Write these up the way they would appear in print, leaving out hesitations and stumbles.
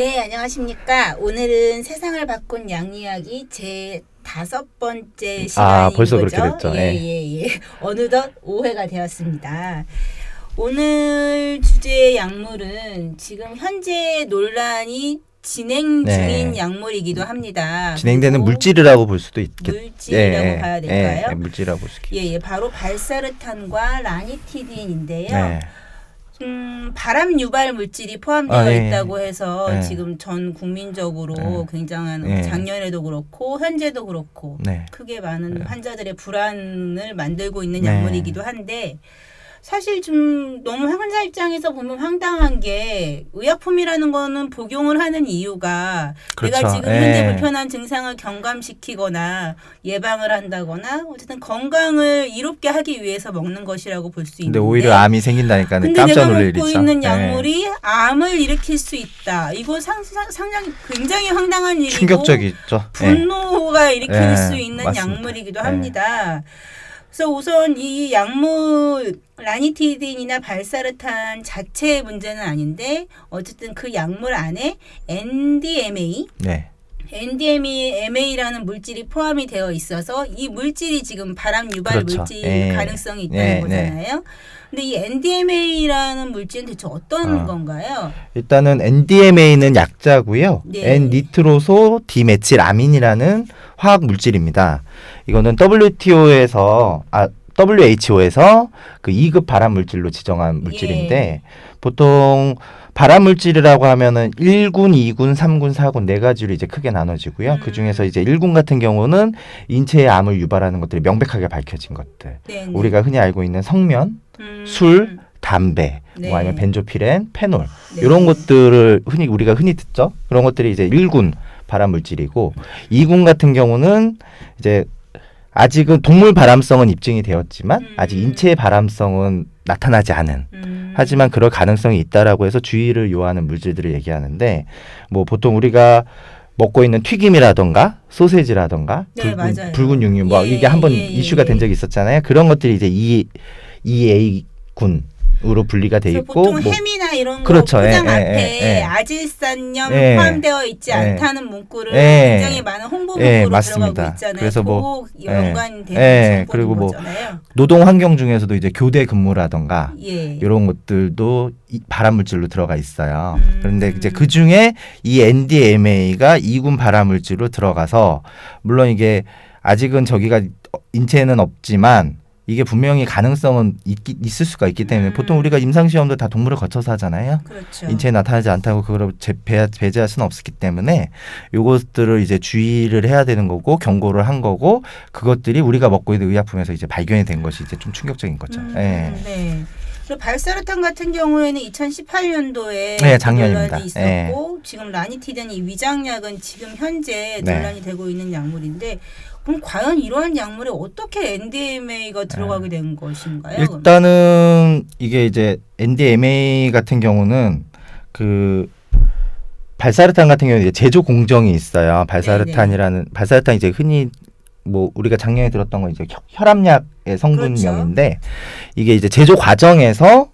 네, 안녕하십니까. 오늘은 세상을 바꾼 양 이야기 제 5번째 시간인 벌써 거죠. 그렇게 됐죠. 예. 어느덧 5회가 되었습니다. 오늘 주제의 약물은 지금 현재 논란이 진행 중인 약물이기도 합니다. 진행되는 물질이라고 볼 수도 있겠죠. 물질이라고 봐야 될까요? 물질이라고 볼 수 있겠죠. 바로 발사르탄과 라니티딘인데요. 네. 발암 유발 물질이 포함되어 있다고 해서 네. 지금 전 국민적으로 굉장한 작년에도 그렇고 현재도 그렇고 크게 많은 환자들의 불안을 만들고 있는 약물이기도 한데 사실 좀 너무 환자 입장에서 보면 황당한 게 의약품이라는 거는 복용을 하는 이유가 내가 지금 현재 불편한 증상을 경감시키거나 예방을 한다거나 어쨌든 건강을 이롭게 하기 위해서 먹는 것이라고 볼 수 있는데 근데 오히려 암이 생긴다니까 깜짝 놀랄 일이 있죠. 근데 내가 먹고 있는 약물이 암을 일으킬 수 있다. 이거 상당히 굉장히 황당한 일이고 충격적이죠. 분노가 일으킬 수 있는 맞습니다. 약물이기도 합니다. 그래서 우선 이 약물 라니티딘이나 발사르탄 자체의 문제는 아닌데 어쨌든 그 약물 안에 NDMA라는 물질이 포함이 되어 있어서 이 물질이 지금 발암 유발 물질 가능성이 있다는 거잖아요. 근데 이 NDMA라는 물질은 대체 어떤 건가요? 일단은 NDMA는 약자고요. N-니트로소 디메틸아민이라는 화학 물질입니다. 이거는 WHO에서 그 2급 발암 물질로 지정한 물질인데 보통 발암 물질이라고 하면은 1군, 2군, 3군, 4군 네 가지로 이제 크게 나눠지고요. 그 중에서 이제 1군 같은 경우는 인체에 암을 유발하는 것들이 명백하게 밝혀진 것들. 우리가 흔히 알고 있는 성면, 술, 담배, 뭐 아니면 벤조피렌, 페놀 이런 것들을 우리가 흔히 듣죠. 그런 것들이 이제 1군 발암 물질이고 2군 같은 경우는 이제 아직은 동물 발암성은 입증이 되었지만 아직 인체의 발암성은 나타나지 않은 하지만 그럴 가능성이 있다라고 해서 주의를 요하는 물질들을 얘기하는데 뭐 보통 우리가 먹고 있는 튀김이라던가 소세지라던가 붉은 육류 뭐 이게 한번 이슈가 된 적이 있었잖아요. 그런 것들이 이제 EA군 으로 분리가 돼 있고 보통 햄이나 이런 거 포장 앞에 아질산염 포함되어 있지 않다는 문구를 굉장히 많은 홍보 문구로 들어가고 있잖아요. 그래서 뭐 연관되는 그리고 뭐 거잖아요. 노동 환경 중에서도 이제 교대 근무라던가 이런 것들도 발암 물질로 들어가 있어요. 그런데 이제 그 중에 이 NDMA가 2군 발암 물질로 들어가서 물론 이게 아직은 저기가 인체에는 없지만 이게 분명히 가능성은 있을 수가 있기 때문에 보통 우리가 임상시험도 다 동물을 거쳐서 하잖아요. 그렇죠. 인체에 나타나지 않다고 그걸 배제할 수는 없었기 때문에 이것들을 이제 주의를 해야 되는 거고 경고를 한 거고 그것들이 우리가 먹고 있는 의약품에서 이제 발견이 된 것이 이제 좀 충격적인 거죠. 그리고 발사르탄 같은 경우에는 2018년도에 작년입니다. 논란이 있었고 지금 라니티딘 이 위장약은 지금 현재 논란이 되고 있는 약물인데 그럼 과연 이러한 약물에 어떻게 NDMA가 들어가게 된 것인가요? 일단은 이게 이제 NDMA 같은 경우는 그 발사르탄 같은 경우는 이제 제조 공정이 있어요. 발사르탄 이제 흔히 뭐 우리가 작년에 들었던 건 이제 혈압약의 성분명인데 이게 이제 제조 과정에서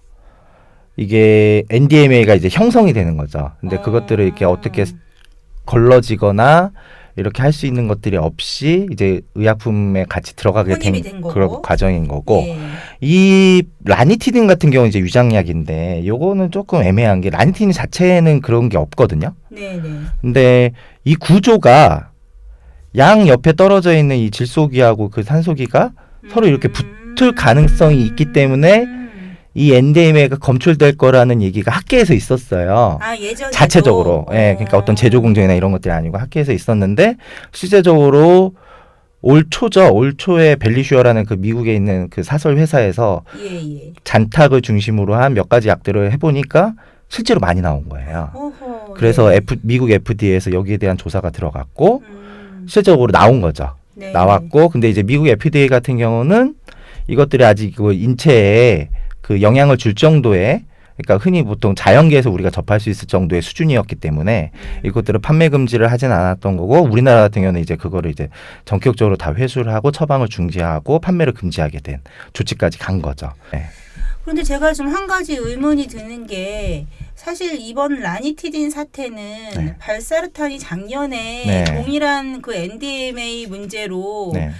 이게 NDMA가 이제 형성이 되는 거죠. 근데 그것들을 이렇게 어떻게 걸러지거나 이렇게 할 수 있는 것들이 없이 이제 의약품에 같이 들어가게 된 그런 과정인 거고 이 라니티딘 같은 경우는 이제 위장약인데 요거는 조금 애매한 게 라니티딘 자체에는 그런 게 없거든요. 근데 이 구조가 양 옆에 떨어져 있는 이 질소기하고 그 산소기가 서로 이렇게 붙을 가능성이 있기 때문에 이 NDMA가 검출될 거라는 얘기가 학계에서 있었어요. 예전에도? 자체적으로. 그러니까 어떤 제조 공정이나 이런 것들이 아니고 학계에서 있었는데 실제적으로 올 초에 벨리슈어라는 그 미국에 있는 그 사설 회사에서 잔탁을 중심으로 한 몇 가지 약들을 해보니까 실제로 많이 나온 거예요. 그래서 미국 FDA에서 여기에 대한 조사가 들어갔고 실제적으로 나온 거죠. 나왔고 근데 이제 미국 FDA 같은 경우는 이것들이 아직 그 인체에 그 영향을 줄 정도의 그러니까 흔히 보통 자연계에서 우리가 접할 수 있을 정도의 수준이었기 때문에 이것들을 판매 금지를 하진 않았던 거고 우리나라 같은 경우는 이제 그거를 이제 전격적으로 다 회수를 하고 처방을 중지하고 판매를 금지하게 된 조치까지 간 거죠. 그런데 제가 좀 한 가지 의문이 드는 게 사실 이번 라니티딘 사태는 네. 발사르탄이 작년에 네. 동일한 그 NDMA 문제로 네.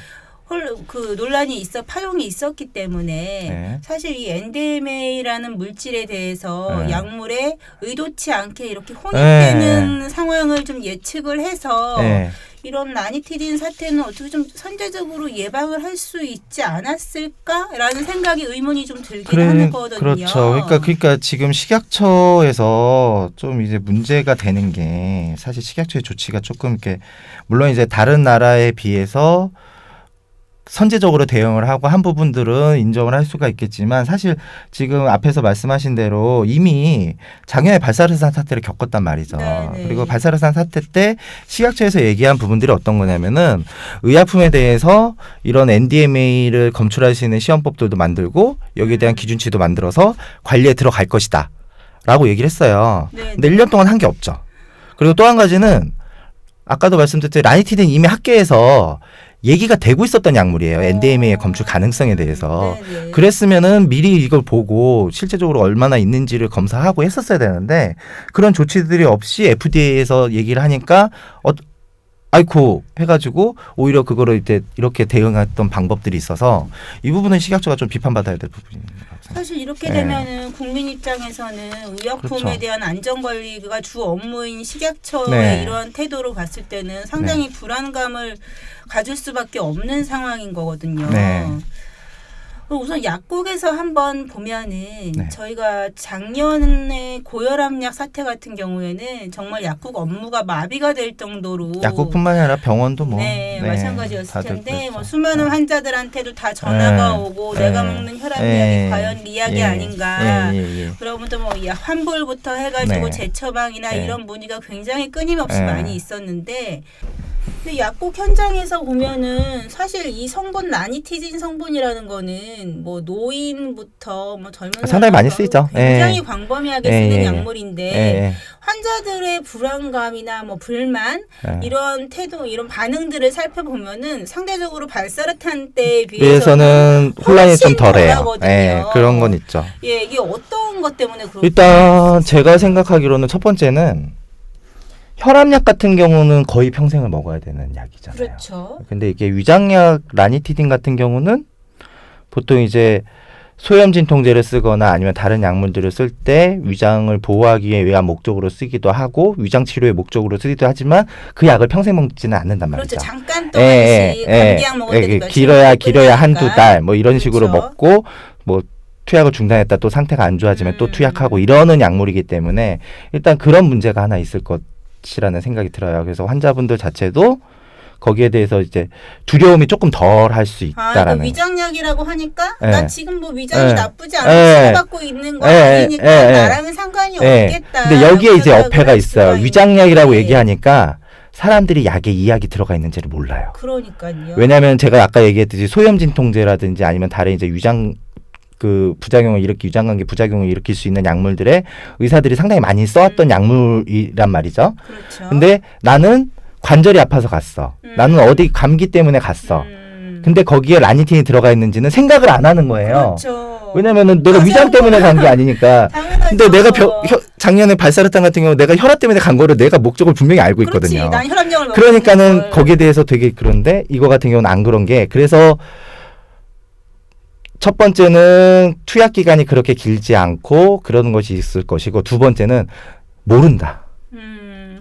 그 논란이 파용이 있었기 때문에 네. 사실 이 NDMA라는 물질에 대해서 네. 약물에 의도치 않게 이렇게 혼입되는 네. 상황을 좀 예측을 해서 네. 이런 라니티딘 사태는 어떻게 좀 선제적으로 예방을 할 수 있지 않았을까라는 생각이 의문이 좀 들긴 하거든요. 그렇죠. 그러니까 지금 식약처에서 좀 이제 문제가 되는 게 사실 식약처의 조치가 조금 이렇게 물론 이제 다른 나라에 비해서 선제적으로 대응을 하고 한 부분들은 인정을 할 수가 있겠지만 사실 지금 앞에서 말씀하신 대로 이미 작년에 발사르탄 사태를 겪었단 말이죠. 네네. 그리고 발사르탄 사태 때 식약처에서 얘기한 부분들이 어떤 거냐면은 의약품에 대해서 이런 NDMA를 검출할 수 있는 시험법들도 만들고 여기에 대한 기준치도 만들어서 관리에 들어갈 것이다 라고 얘기를 했어요. 네네. 근데 1년 동안 한 게 없죠. 그리고 또 한 가지는 아까도 말씀드렸듯이 라니티딘 이미 학계에서 얘기가 되고 있었던 약물이에요. NDMA의 검출 가능성에 대해서. 네네. 그랬으면은 미리 이걸 보고 실제적으로 얼마나 있는지를 검사하고 했었어야 되는데 그런 조치들이 없이 FDA에서 얘기를 하니까 아이쿠 해가지고 오히려 그거를 이제 이렇게 대응했던 방법들이 있어서 이 부분은 식약처가 좀 비판받아야 될 부분입니다. 사실 이렇게 네. 되면은 국민 입장에서는 의약품에 그렇죠. 대한 안전 관리가 주 업무인 식약처의 네. 이러한 태도를 봤을 때는 상당히 불안감을 가질 수밖에 없는 상황인 거거든요. 네. 우선 약국에서 한번 보면은 네. 저희가 작년에 고혈압약 사태 같은 경우에는 정말 약국 업무가 마비가 될 정도로 약국뿐만 아니라 병원도 뭐 네, 마찬가지였을 다들 텐데 그랬죠. 뭐 수많은 환자들한테도 다 전화가 네. 오고 네. 내가 먹는 혈압약이 네. 과연 리약이 예. 아닌가 예. 그러면서 뭐 환불부터 해가지고 네. 재처방이나 네. 이런 문의가 굉장히 끊임없이 네. 많이 있었는데 근데 약국 현장에서 보면은 사실 이 성분 라니티진 성분이라는 거는 뭐 노인부터 뭐 젊은 상당히 많이 사람부터 쓰이죠. 굉장히 예. 광범위하게 예, 쓰는 예. 약물인데 예. 환자들의 불안감이나 뭐 불만 예. 이런 태도 이런 반응들을 살펴보면은 상대적으로 발사르탄 때에 비해서는 혼란이 좀 훨씬 덜해요. 덜하거든요. 예, 그런 건 있죠. 예, 이게 어떤 것 때문에 그렇게 일단 제가 생각하기로는 첫 번째는 혈압약 같은 경우는 거의 평생을 먹어야 되는 약이잖아요. 그렇죠. 근데 이게 위장약 라니티딘 같은 경우는 보통 이제 소염 진통제를 쓰거나 아니면 다른 약물들을 쓸 때 위장을 보호하기 위한 목적으로 쓰기도 하고 위장 치료의 목적으로 쓰기도 하지만 그 약을 평생 먹지는 않는단 말이죠. 그렇죠. 잠깐 동안씩 감기약 먹을 때도 며칠 길어야 먹고 끝나니까. 한두 달 뭐 이런 식으로 그렇죠. 먹고 뭐 투약을 중단했다 또 상태가 안 좋아지면 또 투약하고 이러는 약물이기 때문에 일단 그런 문제가 하나 있을 것이라는 생각이 들어요. 그래서 환자분들 자체도 거기에 대해서 이제 두려움이 조금 덜 할 수 있다라는. 위장약이라고 하니까 네. 나 지금 뭐 위장이 네. 나쁘지 않고 네. 치료받고 있는 거 네. 아니니까 네. 나랑은 상관이 네. 없겠다. 근데 여기에 이제 생각을 어폐가 할 수가 있어요. 있는 위장약이라고 거지. 얘기하니까 사람들이 약에 이 약이 들어가 있는지를 몰라요. 그러니까요. 왜냐하면 제가 아까 얘기했듯이 소염 진통제라든지 아니면 다른 이제 위장 그 부작용을 위장관계 부작용을 일으킬 수 있는 약물들에 의사들이 상당히 많이 써왔던 약물이란 말이죠. 그렇죠. 근데 나는 관절이 아파서 갔어. 나는 어디 감기 때문에 갔어. 근데 거기에 라니틴이 들어가 있는지는 생각을 안 하는 거예요. 그렇죠. 왜냐면은 내가 위장 때문에 간 게 아니니까. 당연하죠. 근데 내가 작년에 발사르탄 같은 경우 내가 혈압 때문에 간 거를 내가 목적을 분명히 알고 그렇지. 있거든요. 난 혈압약을 그러니까는 거기에 대해서 되게 그런데 이거 같은 경우는 안 그런 게 그래서 첫 번째는 투약 기간이 그렇게 길지 않고 그러는 것이 있을 것이고 두 번째는 모른다.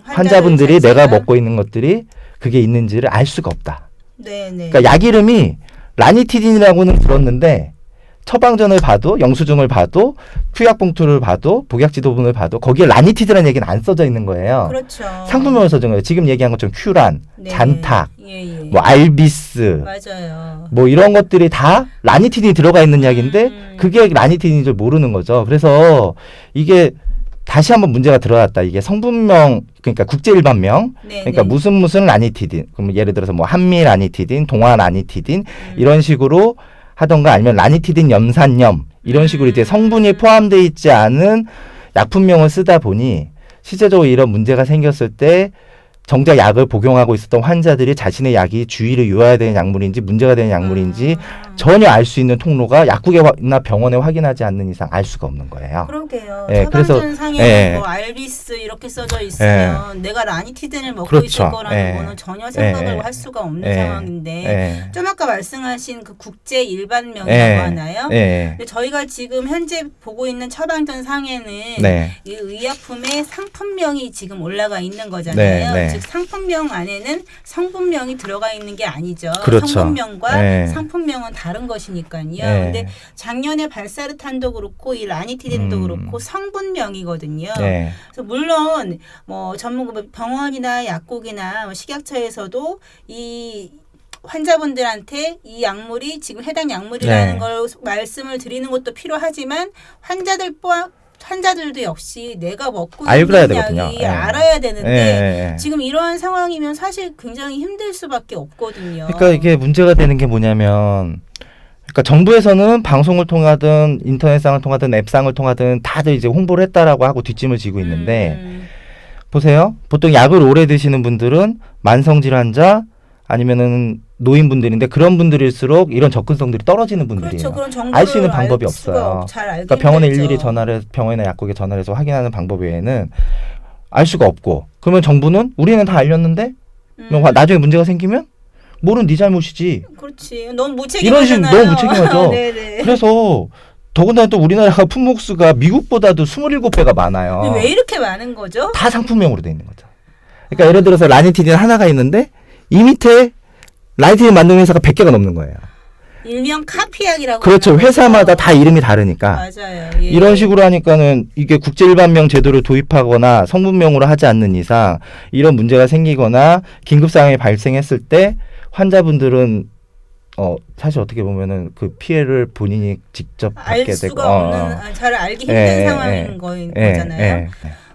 환자분들이 내가 먹고 있는 것들이 그게 있는지를 알 수가 없다. 네네. 그러니까 약 이름이 라니티딘이라고는 들었는데 처방전을 봐도 영수증을 봐도 투약 봉투를 봐도 복약 지도본을 봐도 거기에 라니티드라는 얘기는 안 써져 있는 거예요. 그렇죠. 상품명을 써진 거예요. 지금 얘기한 것처럼 큐란, 네. 잔탁, 예. 뭐 알비스, 맞아요. 뭐 이런 것들이 다 라니티딘이 들어가 있는 약인데 그게 라니티딘인 줄 모르는 거죠. 그래서 이게 다시 한번 문제가 드러났다. 이게 성분명 그러니까 국제일반명 그러니까 무슨 라니티딘 그럼 예를 들어서 뭐 한미 라니티딘, 동아 라니티딘 이런 식으로 하던가 아니면 라니티딘 염산염 이런 식으로 이제 성분이 포함되어 있지 않은 약품명을 쓰다 보니 실제적으로 이런 문제가 생겼을 때 정작 약을 복용하고 있었던 환자들이 자신의 약이 주의를 요해야 되는 약물인지 문제가 되는 약물인지 전혀 알 수 있는 통로가 약국이나 병원에 확인하지 않는 이상 알 수가 없는 거예요. 그러게요. 예, 처방전 상에 뭐 알비스 이렇게 써져 있으면 내가 라니티딘을 먹고 그렇죠. 있을 거라는 거는 전혀 생각을 할 수가 없는 상황인데 좀 아까 말씀하신 그 국제 일반명이라고 하나요? 근데 저희가 지금 현재 보고 있는 처방전 상에는 이 의약품의 상품명이 지금 올라가 있는 거잖아요. 즉 상품명 안에는 성분명이 들어가 있는 게 아니죠. 그렇죠. 성분명과 상품명은 다른 것이니까요. 근데 작년에 발사르탄도 그렇고 이 라니티딘도 그렇고 성분명이거든요. 그래서 물론 뭐 전문 병원이나 약국이나 식약처에서도 이 환자분들한테 이 약물이 지금 해당 약물이라는 걸 말씀을 드리는 것도 필요하지만 환자들도 역시 내가 먹고 있는 약이 알아야 되는데 지금 이러한 상황이면 사실 굉장히 힘들 수밖에 없거든요. 그러니까 이게 문제가 되는 게 뭐냐면 그러니까 정부에서는 방송을 통하든 인터넷상을 통하든 앱상을 통하든 다들 이제 홍보를 했다라고 하고 뒷짐을 지고 있는데 보세요. 보통 약을 오래 드시는 분들은 만성질환자 아니면은 노인분들인데 그런 분들일수록 이런 접근성들이 떨어지는 분들이에요. 그렇죠. 알 수 있는 방법이 없어요. 그러니까 병원에 일일이 병원이나 약국에 전화를 해서 확인하는 방법 외에는 알 수가 없고 그러면 정부는 우리는 다 알렸는데 나중에 문제가 생기면 뭐는 네 잘못이지. 그렇지. 너무 무책임하잖아요. 이런 식으로 너무 무책임하죠. 그래서 더군다나 또 우리나라가 품목수가 미국보다도 27배가 많아요. 왜 이렇게 많은 거죠? 다 상품명으로 돼 있는 거죠. 그러니까 예를 들어서 라니티딘 하나가 있는데 이 밑에 라니티딘 만드는 회사가 100개가 넘는 거예요. 일명 카피약이라고. 그렇죠. 회사마다 다 이름이 다르니까. 맞아요. 이런 식으로 하니까는 이게 국제일반명 제도를 도입하거나 성분명으로 하지 않는 이상 이런 문제가 생기거나 긴급 상황이 발생했을 때 환자분들은 사실 어떻게 보면은 그 피해를 본인이 직접 받게 되고 알 수가 없는 잘 알기 힘든 상황인 거잖아요.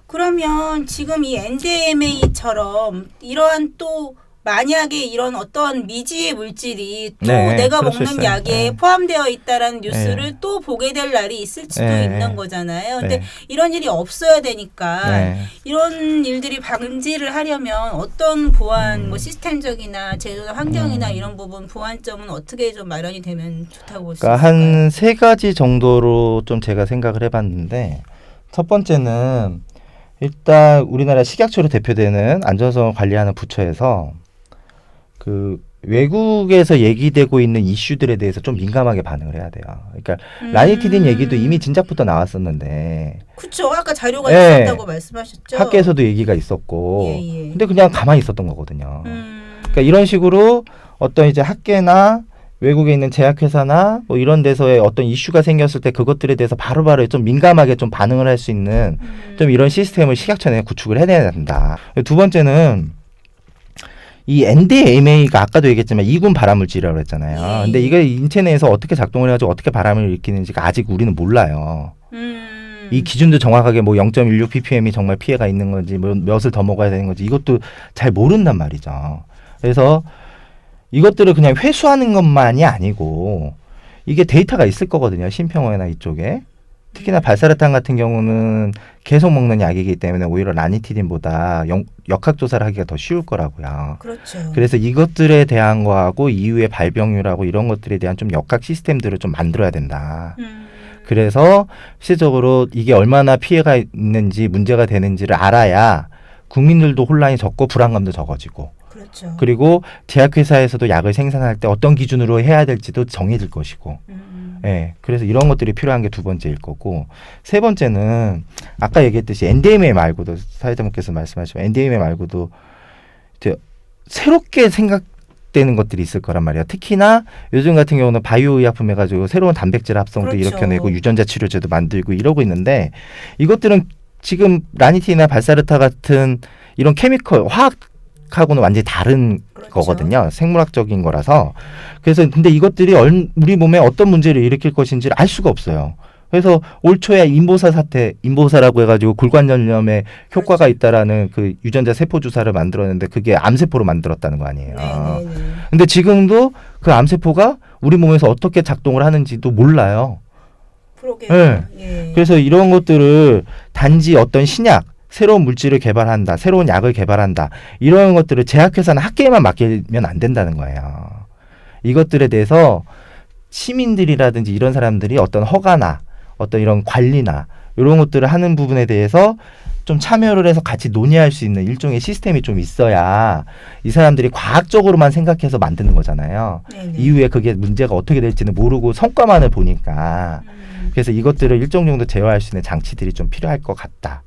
그러면 지금 이 NDMA처럼 이러한 또 만약에 이런 어떤 미지의 물질이 또 내가 먹는 약에 포함되어 있다라는 뉴스를 또 보게 될 날이 있을 수도 있는 거잖아요. 근데 이런 일이 없어야 되니까 이런 일들이 방지를 하려면 어떤 보안 뭐 시스템적이나 제도나 환경이나 이런 부분 보완점은 어떻게 좀 마련이 되면 좋다고 볼 수 있을까요? 한 3가지 정도로 좀 제가 생각을 해봤는데 첫 번째는 일단 우리나라 식약처로 대표되는 안전성을 관리하는 부처에서 그 외국에서 얘기되고 있는 이슈들에 대해서 좀 민감하게 반응을 해야 돼요. 그러니까 라니티딘 얘기도 이미 진작부터 나왔었는데. 그렇죠. 아까 자료가 있었다고 말씀하셨죠. 학계에서도 얘기가 있었고. 근데 그냥 가만히 있었던 거거든요. 그러니까 이런 식으로 어떤 이제 학계나 외국에 있는 제약회사나 뭐 이런 데서의 어떤 이슈가 생겼을 때 그것들에 대해서 바로바로 좀 민감하게 좀 반응을 할 수 있는 좀 이런 시스템을 식약처 내에 구축을 해내야 된다. 두 번째는 이 NDMA가 아까도 얘기했지만 이군 발암물질이라고 했잖아요. 근데 이게 인체 내에서 어떻게 작동을 해가지고 어떻게 발암을 일으키는지가 아직 우리는 몰라요. 이 기준도 정확하게 뭐 0.16 ppm이 정말 피해가 있는 건지 뭐 몇을 더 먹어야 되는 건지 이것도 잘 모른단 말이죠. 그래서 이것들을 그냥 회수하는 것만이 아니고 이게 데이터가 있을 거거든요. 심평원이나 이쪽에. 특히나 발사르탄 같은 경우는 계속 먹는 약이기 때문에 오히려 라니티딘보다 역학조사를 하기가 더 쉬울 거라고요. 그렇죠. 그래서 이것들에 대한 거하고 이후의 발병률하고 이런 것들에 대한 좀 역학 시스템들을 좀 만들어야 된다. 그래서 실질적으로 이게 얼마나 피해가 있는지 문제가 되는지를 알아야 국민들도 혼란이 적고 불안감도 적어지고 그렇죠. 그리고 제약회사에서도 약을 생산할 때 어떤 기준으로 해야 될지도 정해질 것이고 그래서 이런 것들이 필요한 게 두 번째일 거고 세 번째는 아까 얘기했듯이 NDMA 말고도 사회자분께서 말씀하시면 NDMA 말고도 이제 새롭게 생각되는 것들이 있을 거란 말이에요. 특히나 요즘 같은 경우는 바이오 의약품 해가지고 새로운 단백질 합성도 일으켜내고 유전자 치료제도 만들고 이러고 있는데 이것들은 지금 라니티나 발사르타 같은 이런 케미컬 화학하고는 완전히 다른 거거든요. 생물학적인 거라서. 그래서 근데 이것들이 우리 몸에 어떤 문제를 일으킬 것인지를 알 수가 없어요. 그래서 올 초에 인보사라고 해가지고 골관절염에 효과가 있다라는 그 유전자 세포 주사를 만들었는데 그게 암세포로 만들었다는 거 아니에요. 근데 지금도 그 암세포가 우리 몸에서 어떻게 작동을 하는지도 몰라요. 그러게요. 그래서 이런 것들을 단지 어떤 신약 새로운 물질을 개발한다, 새로운 약을 개발한다 이런 것들을 제약회사나 학계에만 맡기면 안 된다는 거예요. 이것들에 대해서 시민들이라든지 이런 사람들이 어떤 허가나 어떤 이런 관리나 이런 것들을 하는 부분에 대해서 좀 참여를 해서 같이 논의할 수 있는 일종의 시스템이 좀 있어야 이 사람들이 과학적으로만 생각해서 만드는 거잖아요. 네네. 이후에 그게 문제가 어떻게 될지는 모르고 성과만을 보니까 그래서 이것들을 일정 정도 제어할 수 있는 장치들이 좀 필요할 것 같다.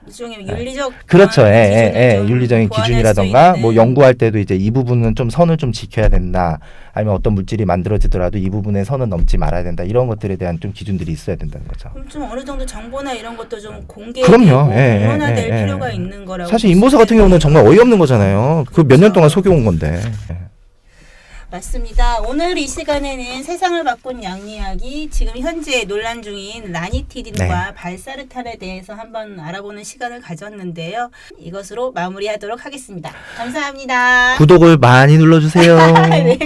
일종의 윤리적 그렇죠. 좀 윤리적인 보완할 기준이라던가 수 뭐 있는. 연구할 때도 이제 이 부분은 좀 선을 좀 지켜야 된다. 아니면 어떤 물질이 만들어지더라도 이 부분의 선은 넘지 말아야 된다. 이런 것들에 대한 좀 기준들이 있어야 된다는 거죠. 그럼 좀 어느 정도 정보나 이런 것도 좀 그럼요. 공론화될 필요가 있는 거라고. 사실 인보사 같은 경우는 정말 어이없는 거잖아요. 그 몇 년 동안 속여온 건데. 맞습니다. 오늘 이 시간에는 세상을 바꾼 약 이야기, 지금 현재 논란 중인 라니티딘과 발사르탄에 대해서 한번 알아보는 시간을 가졌는데요. 이것으로 마무리하도록 하겠습니다. 감사합니다. 구독을 많이 눌러주세요. 네.